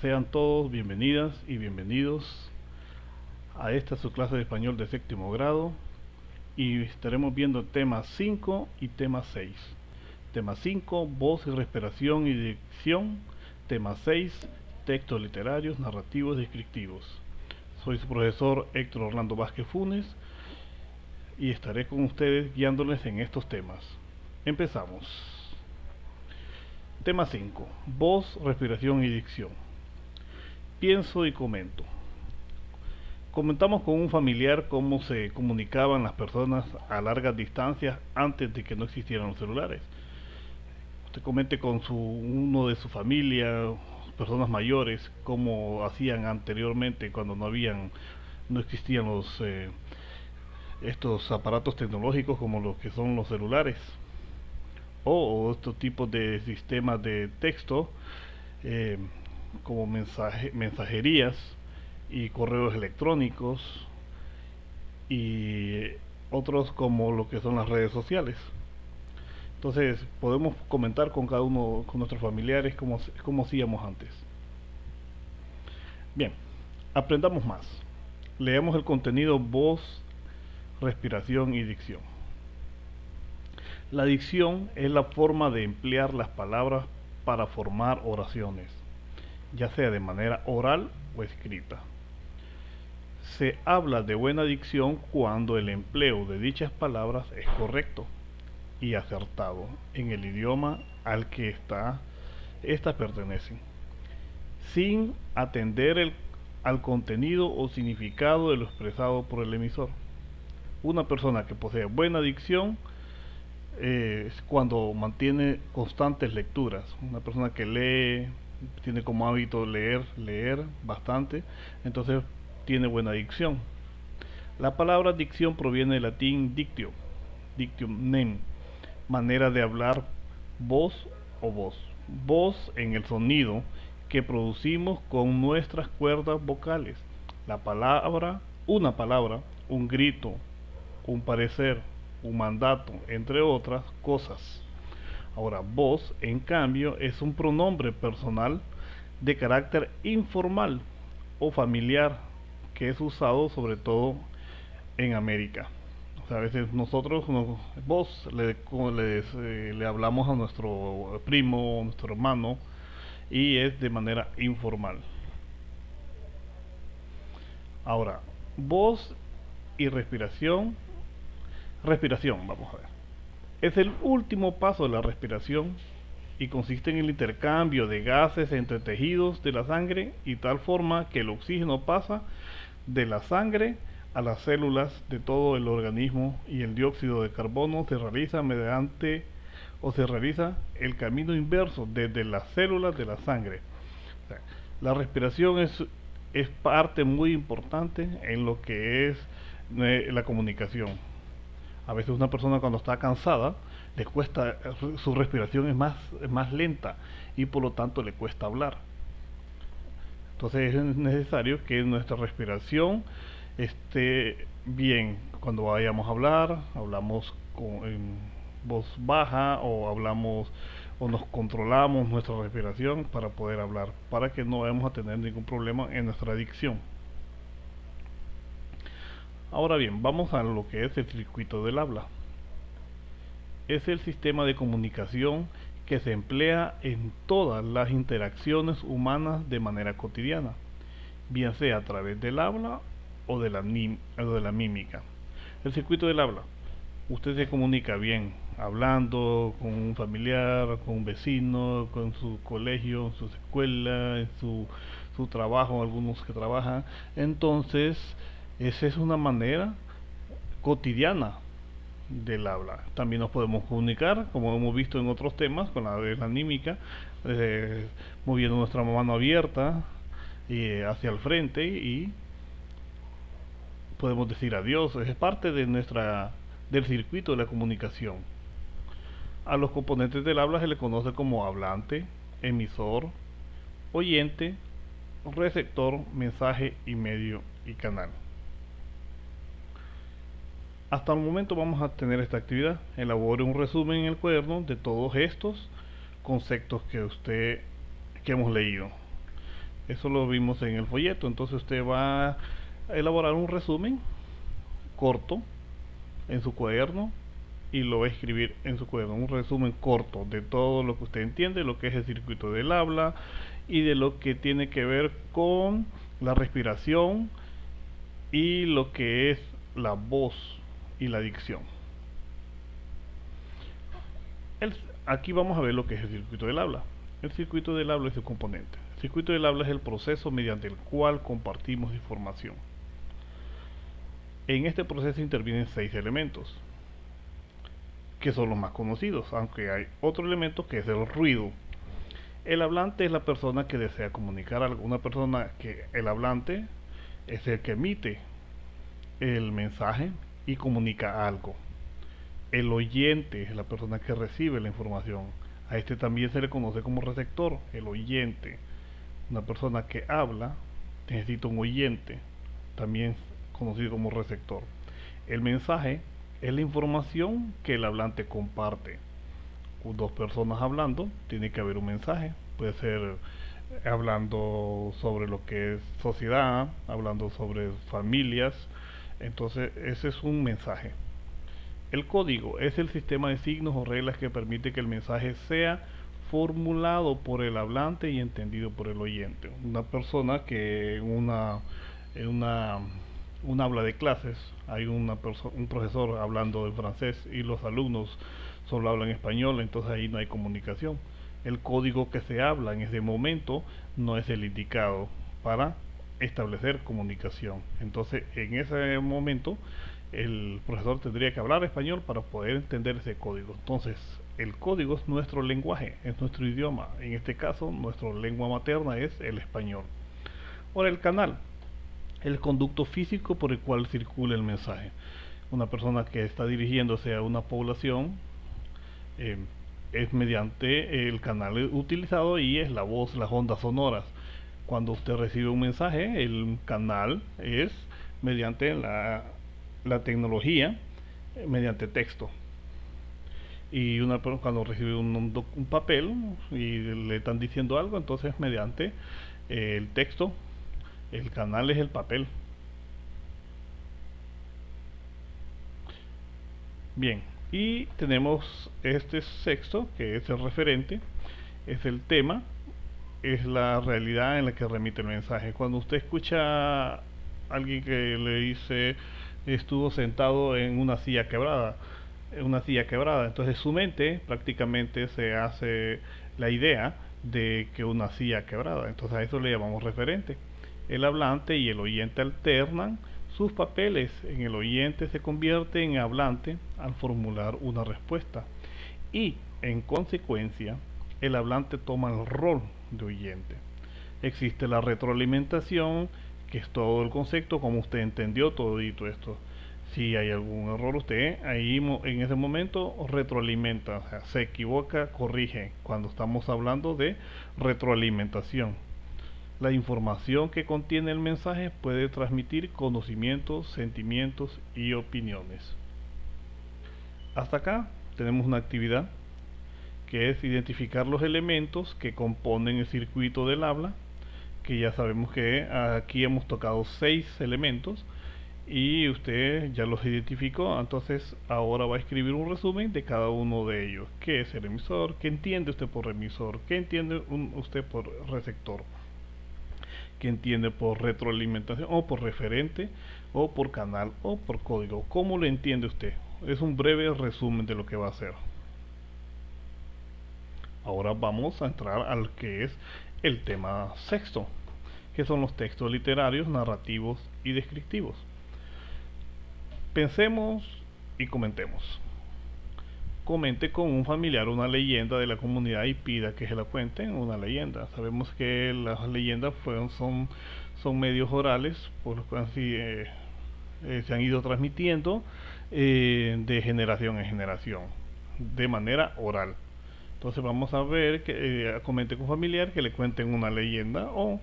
Sean todos bienvenidas y bienvenidos a esta su clase de español de séptimo grado y estaremos viendo temas 5 y tema 6. Tema 5, voz y respiración y dicción. Tema 6, textos literarios, narrativos, descriptivos. Soy su profesor Héctor Orlando Vázquez Funes y estaré con ustedes guiándoles en estos temas. Empezamos. Tema 5, voz, respiración y dicción. Pienso y comento. Comentamos con un familiar cómo se comunicaban las personas a largas distancias antes de que no existieran los celulares. Usted comente con uno de su familia, personas mayores, cómo hacían anteriormente cuando no existían estos aparatos tecnológicos como los que son los celulares o estos tipos de sistemas de texto eh, como mensajerías y correos electrónicos y otros como lo que son las redes sociales. Entonces podemos comentar con cada uno, con nuestros familiares, cómo hacíamos antes. Bien, aprendamos más. Leemos el contenido voz, respiración y dicción. La dicción es la forma de emplear las palabras para formar oraciones, ya sea de manera oral o escrita. Se habla de buena dicción cuando el empleo de dichas palabras es correcto y acertado en el idioma al que estas pertenecen, sin atender al contenido o significado de lo expresado por el emisor. Una persona que posee buena dicción es cuando mantiene constantes lecturas. Una persona que lee, tiene como hábito leer bastante, entonces tiene buena dicción. La palabra dicción proviene del latín dictio, dictium nem, manera de hablar, voz o voz. Voz en el sonido que producimos con nuestras cuerdas vocales. Una palabra, un grito, un parecer, un mandato, entre otras cosas. Ahora, voz, en cambio, es un pronombre personal de carácter informal o familiar que es usado sobre todo en América. O sea, a veces nosotros, vos, le hablamos a nuestro primo, a nuestro hermano, y es de manera informal. Ahora, voz y respiración. Respiración, vamos a ver. Es el último paso de la respiración y consiste en el intercambio de gases entre tejidos de la sangre y tal forma que el oxígeno pasa de la sangre a las células de todo el organismo y el dióxido de carbono se realiza el camino inverso desde las células de la sangre. O sea, la respiración es parte muy importante en lo que es la comunicación. A veces una persona cuando está cansada le cuesta, su respiración es más lenta y por lo tanto le cuesta hablar. Entonces es necesario que nuestra respiración esté bien. Cuando vayamos a hablar, hablamos en voz baja o hablamos o nos controlamos nuestra respiración para poder hablar, para que no vayamos a tener ningún problema en nuestra dicción. Ahora bien, vamos a lo que es el circuito del habla. Es el sistema de comunicación que se emplea en todas las interacciones humanas de manera cotidiana, bien sea a través del habla o de la mímica. El circuito del habla. Usted se comunica bien hablando con un familiar, con un vecino, con su colegio, su escuela, en su trabajo, algunos que trabajan. Entonces, esa es una manera cotidiana del habla. También nos podemos comunicar, como hemos visto en otros temas, con la mímica, moviendo nuestra mano abierta hacia el frente y podemos decir adiós. Es parte de del circuito de la comunicación. A los componentes del habla se le conoce como hablante, emisor, oyente, receptor, mensaje y medio y canal. Hasta el momento vamos a tener esta actividad. Elabore un resumen en el cuaderno de todos estos conceptos que hemos leído. Eso lo vimos en el folleto. Entonces usted va a elaborar un resumen corto en su cuaderno y lo va a escribir en su cuaderno, un resumen corto de todo lo que usted entiende, lo que es el circuito del habla y de lo que tiene que ver con la respiración y lo que es la voz y la dicción. Aquí vamos a ver lo que es el circuito del habla. El circuito del habla es su componente. El circuito del habla es el proceso mediante el cual compartimos información. En este proceso intervienen 6 elementos, que son los más conocidos, aunque hay otro elemento que es el ruido. El hablante es la persona que desea comunicar algo. Una persona que el hablante es el que emite el mensaje y comunica algo. El oyente es la persona que recibe la información. A este también se le conoce como receptor, el oyente. Una persona que habla necesita un oyente, también conocido como receptor. El mensaje es la información que el hablante comparte. Dos personas hablando, tiene que haber un mensaje. Puede ser hablando sobre lo que es sociedad, hablando sobre familias. Entonces ese es un mensaje. El código es el sistema de signos o reglas que permite que el mensaje sea formulado por el hablante y entendido por el oyente. Una persona que en una aula de clases hay un profesor hablando en francés y los alumnos solo hablan español, entonces ahí no hay comunicación. El código que se habla en ese momento no es el indicado para establecer comunicación. Entonces en ese momento el profesor tendría que hablar español para poder entender ese código. Entonces el código es nuestro lenguaje, es nuestro idioma. En este caso nuestra lengua materna es el español. Ahora el canal, el conducto físico por el cual circula el mensaje. Una persona que está dirigiéndose a una población eh, es mediante el canal utilizado y es la voz, las ondas sonoras. Cuando usted recibe un mensaje, el canal es mediante la tecnología, mediante texto. Y cuando recibe un papel y le están diciendo algo, entonces mediante el texto, el canal es el papel. Bien, y tenemos este sexto, que es el referente, es el tema, es la realidad en la que remite el mensaje. Cuando usted escucha a alguien que le dice estuvo sentado en una silla quebrada, entonces su mente prácticamente se hace la idea de que una silla quebrada, entonces a eso le llamamos referente. El hablante y el oyente alternan sus papeles. En el oyente se convierte en hablante al formular una respuesta y, en consecuencia, el hablante toma el rol de oyente. Existe la retroalimentación, que es todo el concepto, como usted entendió todito esto. Si hay algún error, usted ahí en ese momento retroalimenta, o sea, se equivoca, corrige, cuando estamos hablando de retroalimentación. La información que contiene el mensaje puede transmitir conocimientos, sentimientos y opiniones. Hasta acá tenemos una actividad que es identificar los elementos que componen el circuito del habla, que ya sabemos que aquí hemos tocado 6 elementos y usted ya los identificó. Entonces ahora va a escribir un resumen de cada uno de ellos. ¿Qué es el emisor? ¿Qué entiende usted por emisor? ¿Qué entiende usted por receptor? ¿Qué entiende por retroalimentación o por referente o por canal o por código? ¿Cómo lo entiende usted? Es un breve resumen de lo que va a hacer. Ahora vamos a entrar al que es el tema sexto, que son los textos literarios, narrativos y descriptivos. Pensemos y comentemos. Comente con un familiar una leyenda de la comunidad y pida que se la cuenten una leyenda. Sabemos que las leyendas son medios orales, por lo cual se han ido transmitiendo de generación en generación, de manera oral. Entonces vamos a ver que comente con un familiar que le cuenten una leyenda o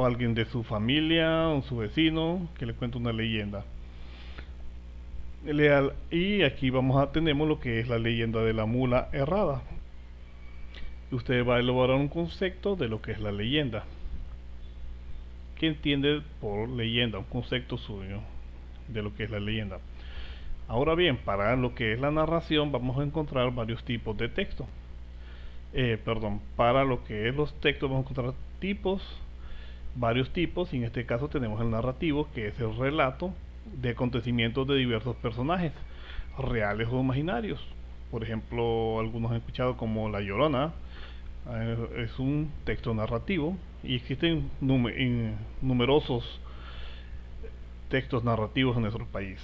alguien de su familia o su vecino que le cuente una leyenda. Y aquí tenemos lo que es la leyenda de la mula errada. Usted va a elaborar un concepto de lo que es la leyenda. ¿Qué entiende por leyenda? Un concepto suyo de lo que es la leyenda. Ahora bien, para lo que es la narración vamos a encontrar varios tipos de texto. Para lo que es los textos vamos a encontrar varios tipos, y en este caso tenemos el narrativo, que es el relato de acontecimientos de diversos personajes, reales o imaginarios. Por ejemplo, algunos han escuchado como La Llorona, es un texto narrativo, y existen numerosos textos narrativos en nuestro país.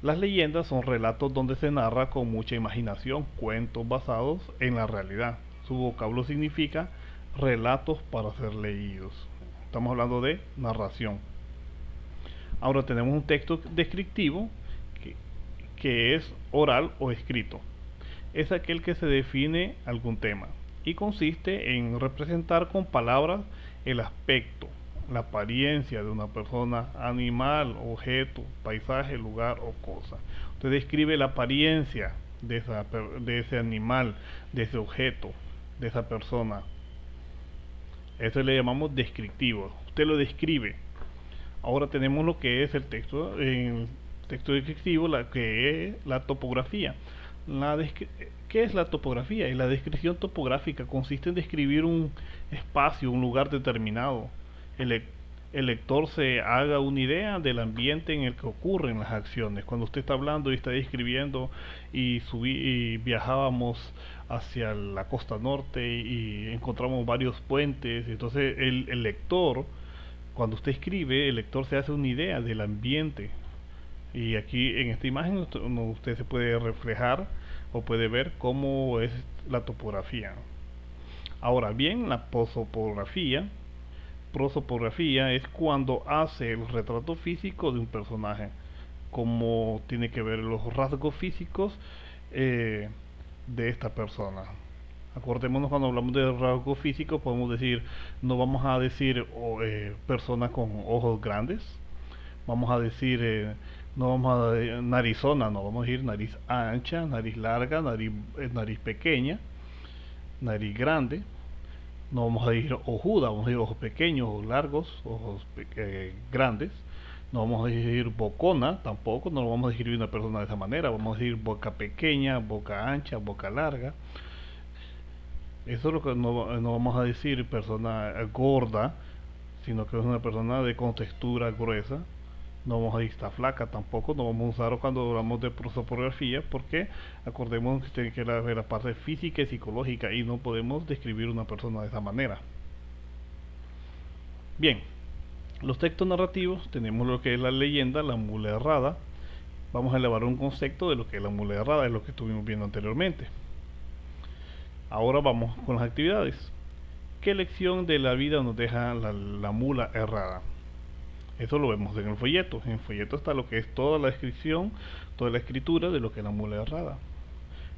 Las leyendas son relatos donde se narra con mucha imaginación, cuentos basados en la realidad. Su vocablo significa relatos para ser leídos. Estamos hablando de narración. Ahora tenemos un texto descriptivo que es oral o escrito. Es aquel que se define algún tema y consiste en representar con palabras el aspecto, la apariencia de una persona, animal, objeto, paisaje, lugar o cosa. Usted describe la apariencia de ese animal, de ese objeto, de esa persona. Eso le llamamos descriptivo. Usted lo describe. Ahora tenemos lo que es el texto descriptivo, la que es la topografía. ¿Qué es la topografía? La descripción topográfica consiste en describir un espacio, un lugar determinado. El lector se haga una idea del ambiente en el que ocurren las acciones. Cuando usted está hablando y está describiendo y viajábamos hacia la costa norte y encontramos varios puentes, entonces el lector, cuando usted escribe, el lector se hace una idea del ambiente. Y aquí en esta imagen usted se puede reflejar o puede ver cómo es la topografía. Ahora bien, la prosopografía es cuando hace el retrato físico de un personaje, como tiene que ver los rasgos físicos de esta persona. Acordémonos, cuando hablamos de rasgos físicos podemos decir, no vamos a decir persona con ojos grandes, vamos a decir no vamos a narizona, no, vamos a decir nariz ancha, nariz larga, nariz pequeña, nariz grande. No vamos a decir ojuda, vamos a decir ojos pequeños, ojos largos, grandes. No vamos a decir bocona, tampoco, no lo vamos a describir una persona de esa manera. Vamos a decir boca pequeña, boca ancha, boca larga. Eso es lo que no vamos a decir persona gorda, sino que es una persona de contextura gruesa. No vamos a decir está flaca tampoco, no vamos a usarlo cuando hablamos de prosopografía, porque acordemos que tiene que ver la parte física y psicológica, y no podemos describir una persona de esa manera. Bien, los textos narrativos, tenemos lo que es la leyenda, la mula errada. Vamos a elevar un concepto de lo que es la mula errada, es lo que estuvimos viendo anteriormente. Ahora vamos con las actividades. ¿Qué lección de la vida nos deja la mula errada? Eso lo vemos en el folleto. En el folleto está lo que es toda la descripción, toda la escritura de lo que es la mula errada.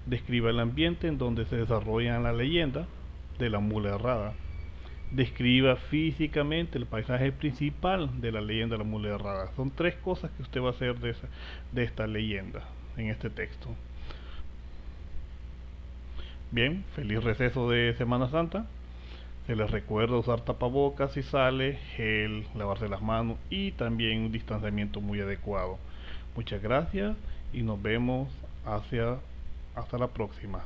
Describa el ambiente en donde se desarrolla la leyenda de la mula errada. Describa físicamente el paisaje principal de la leyenda de la mula errada. Son tres cosas que usted va a hacer de esta leyenda en este texto. Bien, feliz receso de Semana Santa. Se les recuerda usar tapabocas si sale, gel, lavarse las manos y también un distanciamiento muy adecuado. Muchas gracias y nos vemos hasta la próxima.